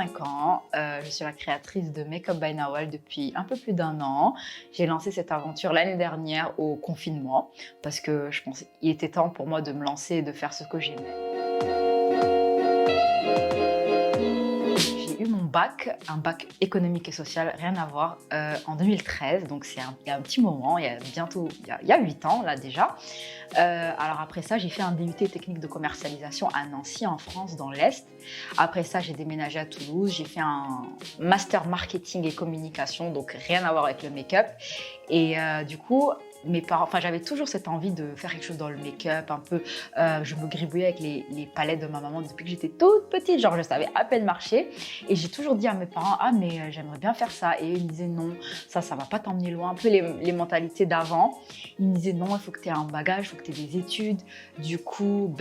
25 ans, je suis la créatrice de Makeup by Nawal depuis un peu plus d'un an. J'ai lancé cette aventure l'année dernière au confinement parce que je pense qu'il était temps pour moi de me lancer et de faire ce que j'aimais. J'ai eu mon bac, un bac économique et social, rien à voir, en 2013, donc il y a un petit moment, il y a 8 ans là déjà. Alors après ça, j'ai fait un DUT technique de commercialisation à Nancy en France, dans l'Est. Après ça, j'ai déménagé à Toulouse, j'ai fait un master marketing et communication, donc rien à voir avec le make-up. Et du coup, mes parents, enfin j'avais toujours cette envie de faire quelque chose dans le make-up, un peu, je me gribouillais avec les palettes de ma maman depuis que j'étais toute petite, genre je savais à peine marcher. Et j'ai toujours dit à mes parents, ah mais j'aimerais bien faire ça. Et eux, ils me disaient non, ça va pas t'emmener loin, un peu les mentalités d'avant. Ils me disaient non, il faut que tu aies un bagage, il faut que tu aies des études. Du coup,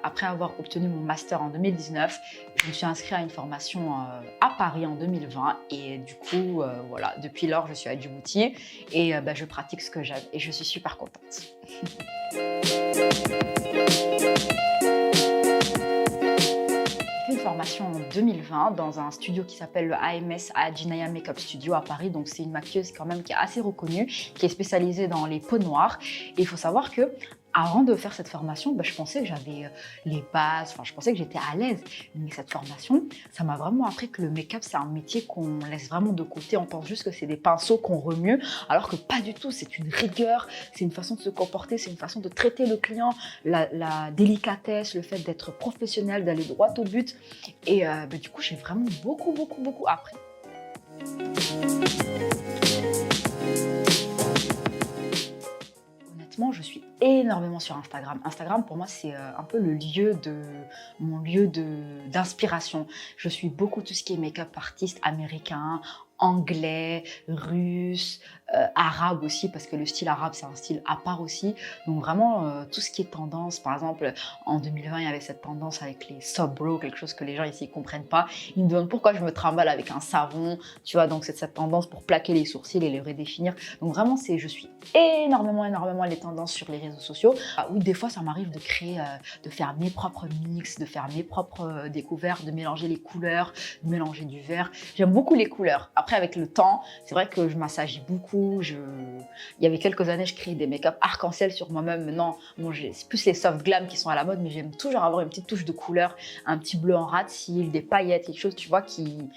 après avoir obtenu mon master en 2019, je me suis inscrite à une formation à Paris en 2020. Et du coup, voilà, depuis lors, je suis à Djibouti et je pratique ce que j'aime et je suis super contente. J'ai fait une formation en 2020 dans un studio qui s'appelle le AMS Ajinaya Makeup Studio à Paris. Donc c'est une maquilleuse quand même qui est assez reconnue, qui est spécialisée dans les peaux noires. Et il faut savoir que avant de faire cette formation, je pensais que j'avais les bases, enfin je pensais que j'étais à l'aise. Mais cette formation, ça m'a vraiment appris que le make-up, c'est un métier qu'on laisse vraiment de côté. On pense juste que c'est des pinceaux qu'on remue, alors que pas du tout. C'est une rigueur, c'est une façon de se comporter, c'est une façon de traiter le client, la délicatesse, le fait d'être professionnel, d'aller droit au but. Et du coup, j'ai vraiment beaucoup appris. Honnêtement, je suis énormément sur Instagram. Instagram, pour moi, c'est un peu mon lieu d'inspiration. Je suis beaucoup tout ce qui est make-up artiste américain, anglais, russe, arabe aussi, parce que le style arabe, c'est un style à part aussi. Donc vraiment, tout ce qui est tendance, par exemple, en 2020, il y avait cette tendance avec les soap bro, quelque chose que les gens ici ne comprennent pas. Ils me demandent pourquoi je me trimballe avec un savon, tu vois, donc c'est cette tendance pour plaquer les sourcils et les redéfinir. Donc vraiment, je suis énormément les tendances sur les réseaux sociaux. Oui, des fois, ça m'arrive de créer, de faire mes propres mix, de faire mes propres découvertes, de mélanger les couleurs, de mélanger du vert. J'aime beaucoup les couleurs. Après, avec le temps, c'est vrai que je m'assagis beaucoup. Il y avait quelques années, je créais des make-up arc-en-ciel sur moi-même. Maintenant, bon, c'est plus les soft glam qui sont à la mode, mais j'aime toujours avoir une petite touche de couleur, un petit bleu en ras de cils, des paillettes, quelque chose, tu vois, qui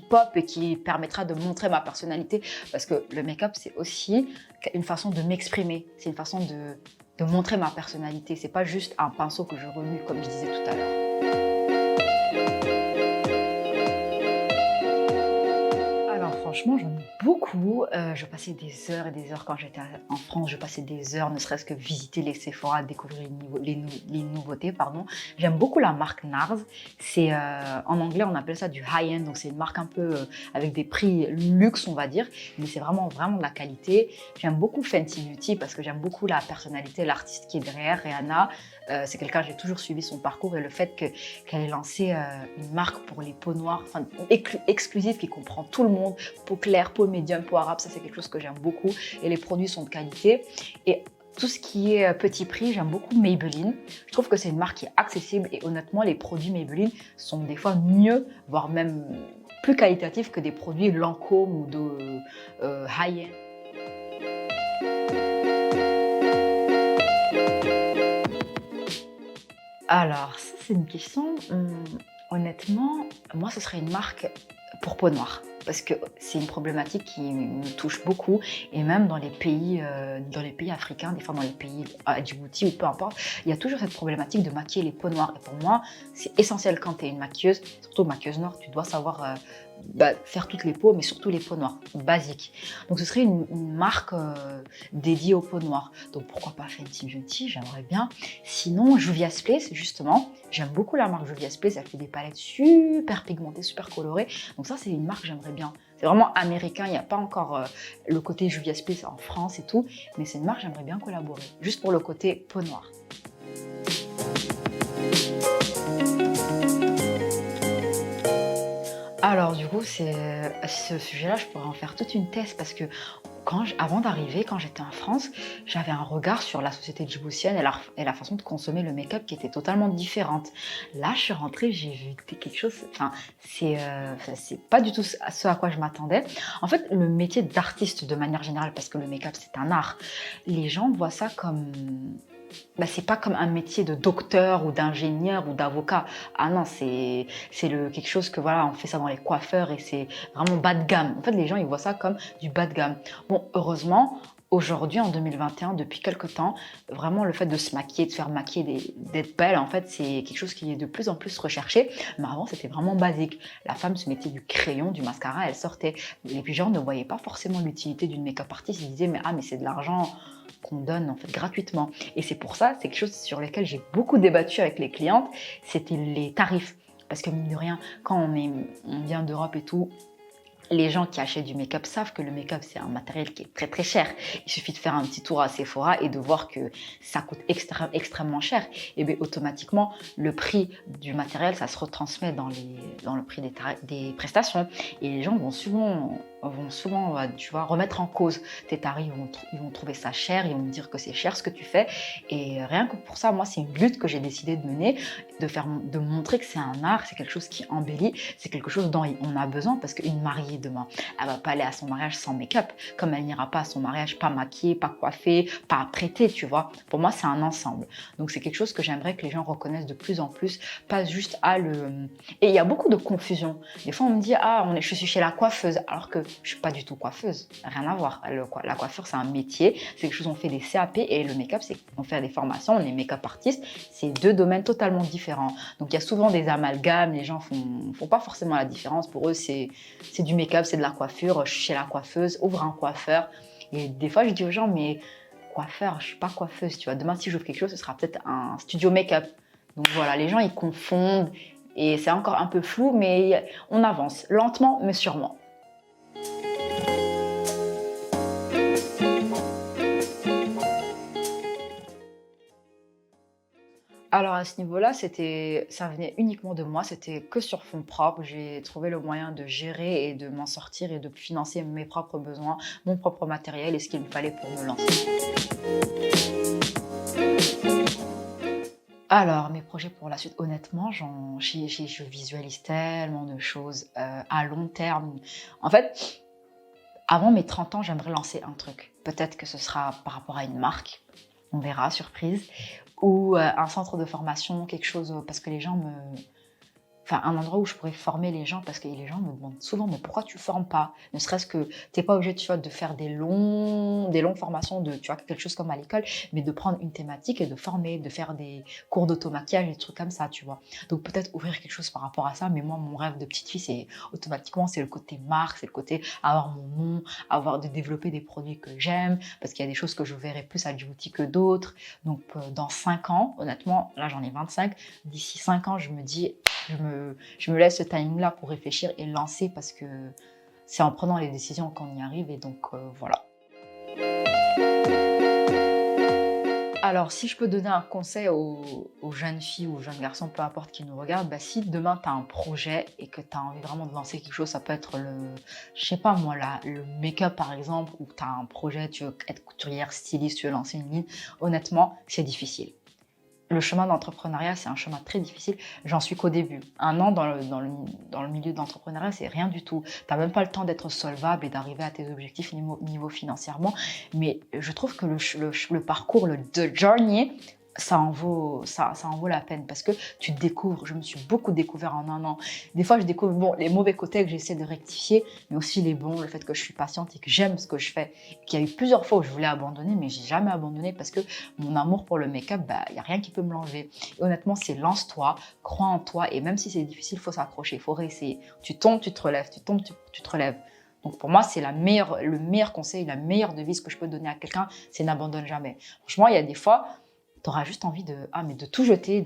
pop et qui permettra de montrer ma personnalité. Parce que le make-up, c'est aussi une façon de m'exprimer. C'est une façon de montrer ma personnalité. C'est pas juste un pinceau que je remue, comme je disais tout à l'heure. Franchement, j'en ai beaucoup. Je passais des heures et des heures quand j'étais en France. Je passais des heures, ne serait-ce que visiter les Sephora, découvrir les nouveautés. Pardon. J'aime beaucoup la marque NARS. En anglais, on appelle ça du high-end. Donc, c'est une marque un peu avec des prix luxe, on va dire. Mais c'est vraiment de la qualité. J'aime beaucoup Fenty Beauty parce que j'aime beaucoup la personnalité, l'artiste qui est derrière, Rihanna. C'est quelqu'un, j'ai toujours suivi son parcours et le fait qu'elle ait lancé une marque pour les peaux noires, enfin exclusive, qui comprend tout le monde, peau claire, peau médium, peau arabe, ça c'est quelque chose que j'aime beaucoup et les produits sont de qualité. Et tout ce qui est petit prix, j'aime beaucoup Maybelline. Je trouve que c'est une marque qui est accessible et honnêtement, les produits Maybelline sont des fois mieux, voire même plus qualitatifs que des produits Lancôme ou de high-end. Alors, ça, c'est une question. Honnêtement, moi, ce serait une marque pour peau noire. Parce que c'est une problématique qui me touche beaucoup. Et même dans les pays africains, des fois dans les pays à Djibouti ou peu importe, il y a toujours cette problématique de maquiller les peaux noires. Et pour moi, c'est essentiel quand tu es une maquilleuse, surtout maquilleuse noire, tu dois savoir faire toutes les peaux, mais surtout les peaux noires, basiques. Donc ce serait une marque dédiée aux peaux noires. Donc pourquoi pas Fenty Beauty, j'aimerais bien. Sinon, Juvia's Place, justement, j'aime beaucoup la marque Juvia's Place, elle fait des palettes super pigmentées, super colorées. Donc ça, c'est une marque que j'aimerais bien. C'est vraiment américain, il n'y a pas encore le côté Juvia's Place en France et tout, mais c'est une marque que j'aimerais bien collaborer, juste pour le côté peau noire. Alors du coup, ce sujet-là, je pourrais en faire toute une thèse parce que avant d'arriver, quand j'étais en France, j'avais un regard sur la société djiboutienne et la façon de consommer le make-up qui était totalement différente. Là, je suis rentrée, j'ai vu quelque chose, enfin, c'est pas du tout ce à quoi je m'attendais. En fait, le métier d'artiste de manière générale, parce que le make-up c'est un art, les gens voient ça comme c'est pas comme un métier de docteur ou d'ingénieur ou d'avocat. Ah non, quelque chose que voilà, on fait ça dans les coiffeurs et c'est vraiment bas de gamme. En fait, les gens ils voient ça comme du bas de gamme. Bon, heureusement, aujourd'hui en 2021, depuis quelques temps, vraiment le fait de se maquiller, de se faire maquiller, d'être belle, en fait, c'est quelque chose qui est de plus en plus recherché. Mais avant, c'était vraiment basique. La femme se mettait du crayon, du mascara, elle sortait. Les gens ne voyaient pas forcément l'utilité d'une make-up artiste. Ils disaient mais c'est de l'argent qu'on donne en fait gratuitement. Et c'est pour ça, c'est quelque chose sur lequel j'ai beaucoup débattu avec les clientes, c'était les tarifs. Parce que mine de rien, quand on vient d'Europe et tout, les gens qui achètent du make-up savent que le make-up c'est un matériel qui est très très cher. Il suffit de faire un petit tour à Sephora et de voir que ça coûte extrêmement cher. Et bien automatiquement, le prix du matériel, ça se retransmet dans le prix des prestations. Et les gens vont souvent tu vois, remettre en cause tes tarifs. Ils vont trouver ça cher, ils vont me dire que c'est cher ce que tu fais. Et rien que pour ça, moi, c'est une lutte que j'ai décidé de mener, de montrer que c'est un art, c'est quelque chose qui embellit, c'est quelque chose dont on a besoin parce qu'une mariée demain, elle va pas aller à son mariage sans make-up, comme elle n'ira pas à son mariage pas maquillée, pas coiffée, pas apprêtée, tu vois. Pour moi, c'est un ensemble. Donc, c'est quelque chose que j'aimerais que les gens reconnaissent de plus en plus, pas juste Et il y a beaucoup de confusion. Des fois, on me dit, je suis chez la coiffeuse, alors que je suis pas du tout coiffeuse, rien à voir. La coiffure, c'est un métier, c'est quelque chose, on fait des CAP et le make-up, c'est qu'on fait des formations, on est make-up artiste, c'est deux domaines totalement différents. Donc il y a souvent des amalgames, les gens font pas forcément la différence. Pour eux, c'est du make-up, c'est de la coiffure, je suis chez la coiffeuse, ouvre un coiffeur. Et des fois, je dis aux gens, mais coiffeur, je suis pas coiffeuse, tu vois. Demain, si j'ouvre quelque chose, ce sera peut-être un studio make-up. Donc voilà, les gens, ils confondent et c'est encore un peu flou, mais on avance lentement, mais sûrement. Alors à ce niveau-là, ça venait uniquement de moi, c'était que sur fonds propres. J'ai trouvé le moyen de gérer et de m'en sortir et de financer mes propres besoins, mon propre matériel et ce qu'il me fallait pour me lancer. Alors, mes projets pour la suite, honnêtement, je visualise tellement de choses à long terme. En fait, avant mes 30 ans, j'aimerais lancer un truc. Peut-être que ce sera par rapport à une marque, on verra, surprise, ou un centre de formation, quelque chose, parce que les gens Enfin, un endroit où je pourrais former les gens, parce que les gens me demandent souvent, mais pourquoi tu ne formes pas? Ne serait-ce que, tu n'es pas obligé, tu vois, de faire des longues formations, tu vois, quelque chose comme à l'école, mais de prendre une thématique et de former, de faire des cours d'auto-maquillage, des trucs comme ça, tu vois. Donc peut-être ouvrir quelque chose par rapport à ça, mais moi, mon rêve de petite fille, c'est le côté marque, c'est le côté avoir mon nom, de développer des produits que j'aime, parce qu'il y a des choses que je verrai plus à Djibouti que d'autres. Donc dans 5 ans, honnêtement, là j'en ai 25, d'ici 5 ans, je me dis, je me laisse ce timing-là pour réfléchir et lancer parce que c'est en prenant les décisions qu'on y arrive et donc voilà. Alors, si je peux donner un conseil aux jeunes filles ou aux jeunes garçons, peu importe qui nous regardent, si demain tu as un projet et que tu as envie vraiment de lancer quelque chose, ça peut être je sais pas moi, le make-up par exemple, ou tu as un projet, tu veux être couturière, styliste, tu veux lancer une ligne, honnêtement, c'est difficile. Le chemin d'entrepreneuriat, c'est un chemin très difficile. J'en suis qu'au début. 1 an dans le milieu de l'entrepreneuriat, c'est rien du tout. Tu n'as même pas le temps d'être solvable et d'arriver à tes objectifs niveau financièrement. Mais je trouve que le parcours, the journey, ça en vaut la peine parce que tu te découvres. Je me suis beaucoup découvert en 1 an. Des fois, je découvre les mauvais côtés que j'essaie de rectifier, mais aussi les bons, le fait que je suis patiente et que j'aime ce que je fais. Il y a eu plusieurs fois où je voulais abandonner, mais j'ai jamais abandonné parce que mon amour pour le make-up, il n'y a rien qui peut me l'enlever. Et honnêtement, c'est lance-toi, crois en toi, et même si c'est difficile, il faut s'accrocher, il faut réessayer. Tu tombes, tu te relèves, tu tombes, tu te relèves. Donc pour moi, c'est le meilleur conseil, la meilleure devise que je peux donner à quelqu'un, c'est n'abandonne jamais. Franchement, il y a des fois, tu auras juste envie de tout jeter,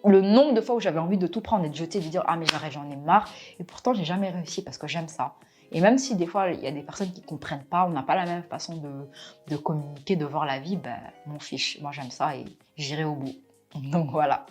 le nombre de fois où j'avais envie de tout prendre et de jeter, de dire mais j'en ai marre, et pourtant j'ai jamais réussi parce que j'aime ça. Et même si des fois il y a des personnes qui ne comprennent pas, on n'a pas la même façon de communiquer, de voir la vie, m'en fiche, moi j'aime ça et j'irai au bout. Donc voilà.